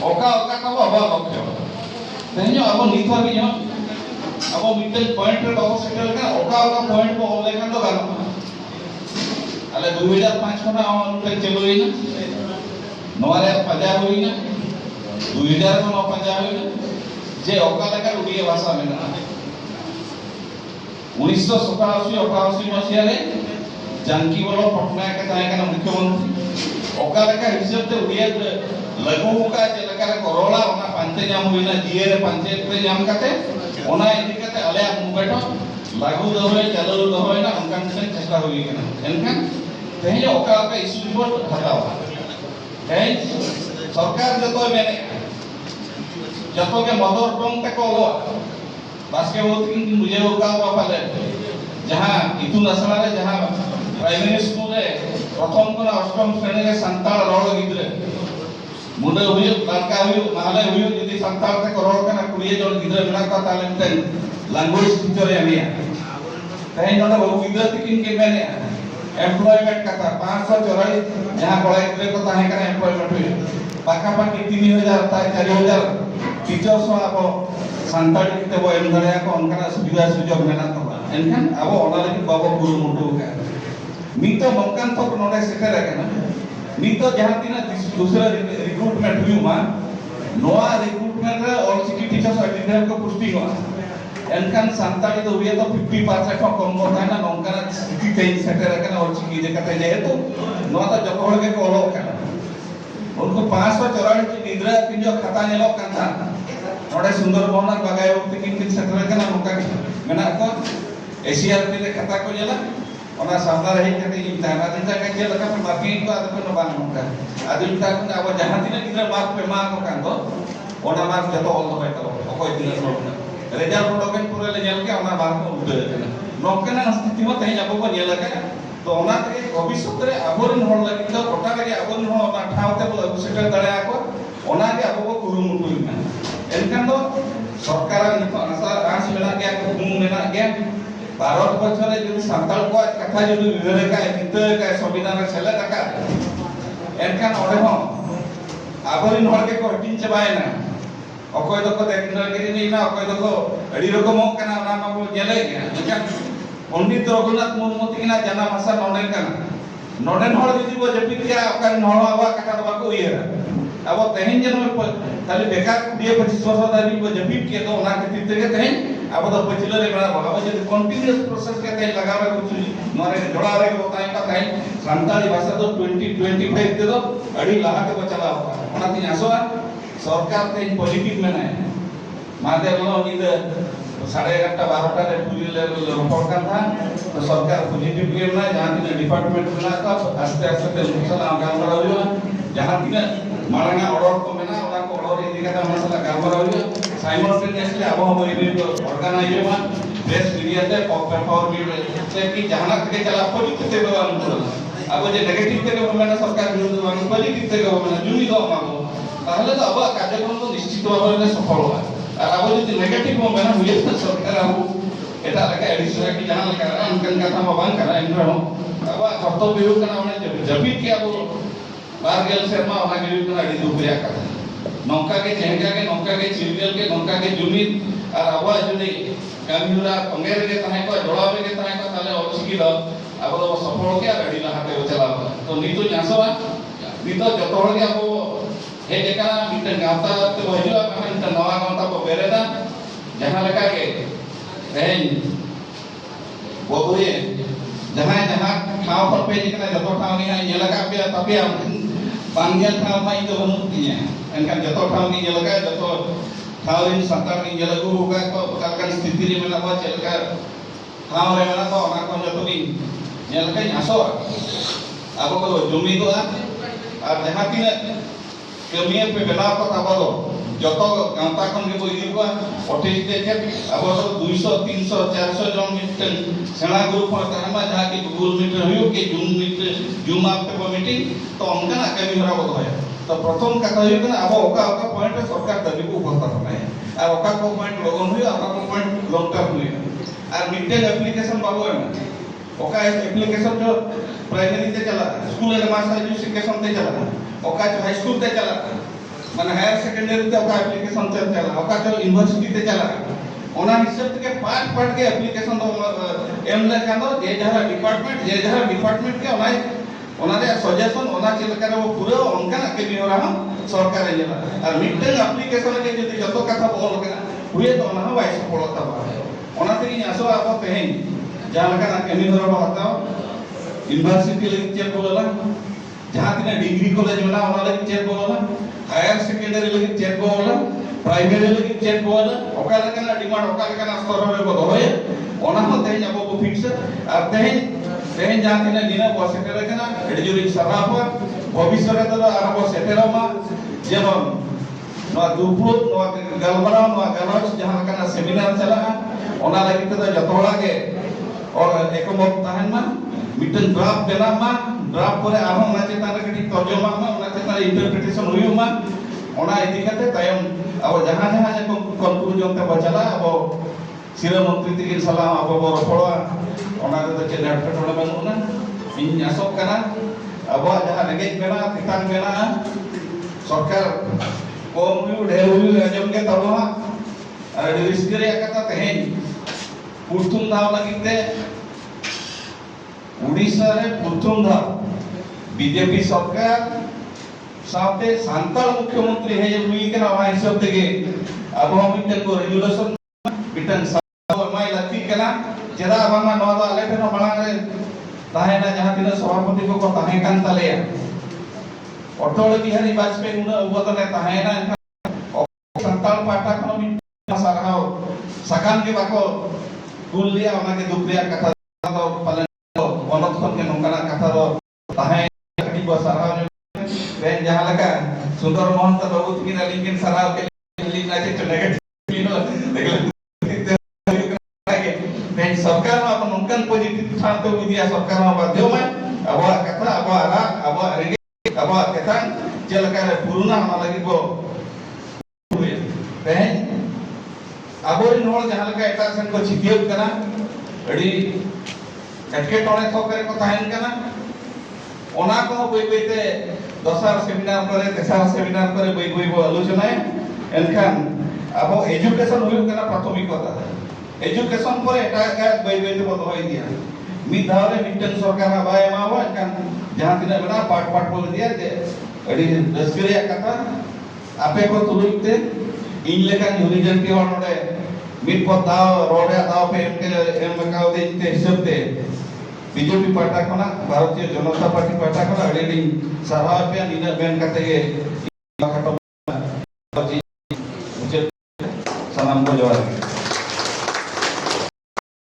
oka oka tabo aba locchyo tehnya abo nitwa bi jama abo middle point re babo settle ka oka point bo ole kan do gano ale 2005 khona amon pe chelo ina noware paja hoina 2000 khona paja hoina je oka leka udiya bhasha mena 1987 मसीहा रे जानकी बल्लभ पटनायक ताहे kana मुख्यमंत्री ओका लेका हिसाब ते उडिया लागू का जे लेका रे करोला ओना पांचे जाम होइना जीए रे पंचायत रे जाम काते ओना इदि काते अले मुबेटो लागू दहोय चालू दहोय ना उनकान से चेष्टा होई kana एनका तेहे ओका ओका इशू रिपोर्ट हटावा तेहे सरकार जतो मेने जतो के मदर टंग ते को बास्के बहुत कि मुझे ओका पाले जहां इतुन असला रे जहां प्राइमरी स्कूल रे प्रथम को अष्टम श्रेणी रे संताल रोड गिद्रे मुंडे हुई लड़का हुई माले हुई यदि संताल ते करोड़ का 20 जन गिद्रे बना का टैलेंट लैंग्वेज टीचर एमिया कहीं नोडे बहु गिद्रे तिकिन के मैंने एम्प्लॉयमेंट का था 544 जहां बड़ा गिद्रे को ताहे का एम्प्लॉयमेंट हुई पाका पाकी 3000 ता 4000 टीचर्स आपो संताड़ी किते वो एमदरिया को उनका सुविधा सुजोग मेना तो एनखान अब ओना लगी बाबा गुरु मुंडो का मीतो नौकान तो नोडे सेटर है मीतो जहां तीना दूसरा रिक्रूटमेंट हुई मा नोआ रिक्रूटमेंट रे ऑल सिटी टीचर्स सर्टिफिकेट को पुष्टि हुआ एनखान संताड़ी तो हुए तो 50% को कम होता है ना नौकान स्थिति चेंज सेटर है ना ऑल सिटी जे कते जे तो नोआ तो जको के कोलो का उनको 544 निद्रा पिंजो खाता नेलो कांता नोडे सुंदर भवनर बागाय वक्त किन सेटर है ना नौका मेना को एसीआरटी रे खाता को जेला ओना सामना रही कते इंताना दिनता का जे लका बाकी को आदि को बान नौका आदि ता को अब जहां दिन गिरा मार्क पे मा को कांदो ओना मार्क जतो ऑल होय तो ओकोय दिन रोना रिजल्ट प्रोडक्ट पूरे ले जेल के ओना मार्क को उडे देना नौका ना स्थिति में तही जाबो को जेला का तो ओना के भविष्य रे आबोरन होल लगी तो कोटा रे आबोरन हो ओना ठावते बोल सेटल दड़े आको ओना के आबो को कुरुमुटु इना एनकान दो सरकार नितो आस मेना गया घुम मेना गया भारत वर्ष रे जदि संताल को कथा जदि विवेक का गीत का संविधान रे सेले का एनकान ओडे हो आबोरिन होल के को हटिन चबायना अकोय दको देखनगिरी नीना अकोय दको अडी रकम कना ना मा जेले गया एनकान पंडित रघुनाथ मुर्मू तिना जना भाषा नोडे कना नोडेन होल जदि बो जपित के अकान नोळा आवा कथा दबा को उयरा अब तेहिन जन खाली बेकार 20-25 वर्ष दाबी को जपित के तो ना खातिर ते तेहिन अब तो पछिले रे बड़ा अब जदि कंटीन्यूअस प्रोसेस के तेहिन लगावे कुछ नरे जोड़ा रे बताई का तेहिन संताली भाषा तो 2025 दे दो अड़ी लाहा के बचला ओना ती आसवा सरकार तेहिन पॉजिटिव में ना मादे लो निद 11:30-12 रे पूरी ले रिपोर्ट का था तो सरकार पॉजिटिव के ना जहां तीन डिपार्टमेंट बना का आस्ते आस्ते ते मसला गामरा हो जहां तीन मारंगा ऑर्डर को मेना ओना को ऑर्डर इदि का मसला गामरा हो साइमल्टेनियसली अब हम ये ऑर्गेनाइज हुआ प्रेस मीडिया ते पावर मीडिया से कि जहां के चला पॉजिटिव से अनुकूल अब जे नेगेटिव के गवर्नमेंट सरकार विरुद्ध मांग पॉजिटिव से गवर्नमेंट जुनी दो मांगो ताहले तो अब कार्यक्रम तो निश्चित भाव में सफल हुआ और अब जो नेगेटिव हो मेना हुए तो सरकार अब एटा लगा एडिशनल की जहां लगा उनकन का था बांग करा इनरो अब कर्तव्य हो कना हमने जबी के अब बारगेल शर्मा ओना के भी कना दिदु प्रिया का नौका के चेंगा के नौका के चिरगेल के नौका के जुमित और आवा जुनी कामिरा पंगेर के तने को जोड़ावे के तने को ताले ऑलसिकी द अब तो सफल के गाड़ी लहाते चला तो नीतो जासवा नीतो जतो हल के अब हे जेका मिटन गावता तो हजुआ कहां त नवा गावता को बेरेदा जहां लगा के रेन बोबुए जहां जहां ठाव पर पे निकला जतो ठाव नि ये लगा पे तबे बांगेल ठाव मा इतो मुक्तिया एनका जतो ठाव नि ये लगा जतो ठाव इन संतान नि ये लगु होगा को कालकन स्थिति रे मेला बा चलका ठाव रे मेला तो ओना को जतो नि ये लगा आसो अब को जुमी तो और जहां तीन कमिया पे बनाव को ताबलो जतो गांता कोन के बोई दिबा 28 देखे अब तो 200 300 400 जन मिटन सेना ग्रुप पर तनमा जहां के गूगल मीट होयो के जूम आप पे मीटिंग तो उनका ना कमी होरा बद है तो प्रथम कथा होयो कि अब ओका ओका पॉइंट सरकार दाबी को उपस्था है और ओका को पॉइंट लगन होयो ओका को पॉइंट लॉन्ग टर्म होयो और मिड डे एप्लीकेशन बाबू है ओका एप्लीकेशन जो प्राइमरी ते चला स्कूल एडवांस एजुकेशन ते चला ओका जो हाई स्कूल ते चला माने हायर सेकेंडरी ते ओका एप्लीकेशन चला ओका तो यूनिवर्सिटी ते चला ओना हिसाब के पार्ट पार्ट के एप्लीकेशन दो एम लेखा दो जे जहां डिपार्टमेंट के ओना रे सजेशन ओना चिलका वो पूरा उनका के भी हो रहा सरकार ने और मिटन एप्लीकेशन के जति जतो कथा बोल के हुए तो ओना वाइस पड़ता बा ओना ते आसो अब तेहेन जहां लगा केमी धरो हताओ यूनिवर्सिटी लगी चेक बोला जहां तिना डिग्री कॉलेज में ओना लगी चेक बोला हायर सेकेंडरी लगी चेक बोला प्राइमरी लगी चेक बोला ओका लगा डिमांड ओका लगा स्तर रे को होय ओना हो तेहेन अब को फिक्स और तेहेन जहां तिना दिना को सेटेल कना एडी जुरी सराप भविष्य रे तो आरब सेटेलमा जेमन नो दुपुर नो गलबरा नो गलच जहां लगा सेमिनार चला ओना लगी तो जतोला के और एकमत ताहन मिटन ड्राफ्ट बेना ड्राफ्ट पर आरो ना चेतान रे कटी तर्जुमा ना चेतान इंटरप्रिटेशन हुयुमा ओना इदि कते तयम अब जहां जहां जे कंक्लूजन ते बचला अब सिरा मंत्री तिकिन सलाह अब रपड़ा ओना तो चे नेटवर्क बनुना इन आसोक कना अब जहां रेगे बेना तितान बेना सरकार कम हुयु ढेर हुयु अजम के तबा और रिस्क रे कथा तेहेन पुरथुम दाव लगिते उड़ीसा रे प्रथम धाव बीजेपी सरकार साथे सांताल मुख्यमंत्री है हुई के ना हिसाब तेगे अब हम मिटन को रेगुलेशन मिटन माय लती केना चेदा बामा नो दा आले फेनो मांग रे ताहेना जहां तिना सभापति को ताहे कान तालेया अटल बिहारी वाजपेयी उना उबतने ताहेना सांताल पाटा खनो मिट साराव सकान के बाको कुल लिया ओना के दुख लिया कथा तो पालन बनत खन के नंगना कथा रो ताहे कटी बसराव बेन जहां लगा सुंदर मोहन त बाबू की लिंकिन सराव के लिए ना के नेगेटिव नो बेन सरकार में अपन उनकन पॉजिटिव ठान तो विद्या सरकार में बाध्य में अब कथा अब आरा अब रेगे अब कथा चलका रे पुरुना हम लगी को बेन अबोरी नोल जहां लगा एटा सन को छितियब कना अडी एटके टोने थो करे को ताहेन कना ओना को बई बईते दसार सेमिनार करे तेसार सेमिनार करे बई बई बो आलोचना एनखान अब एजुकेशन हुई कना प्राथमिकता एजुकेशन पर एटा का बई बईते बो होई दिया मी धावरे मिटन सरकार बाय मावा एनखान जहां तिना बना पाट पाट बोल दिया जे अडी दसकरिया कथा आपे को तुलुते इन लेखान यूनिजन के वानोडे मिट को दाव रोडे दाव पे एम मकाव दे हिसाब ते बीजेपी पार्टी खना भारतीय जनता पार्टी पार्टी खना अडी सराह पे निना बेन कते के सनाम को जवाब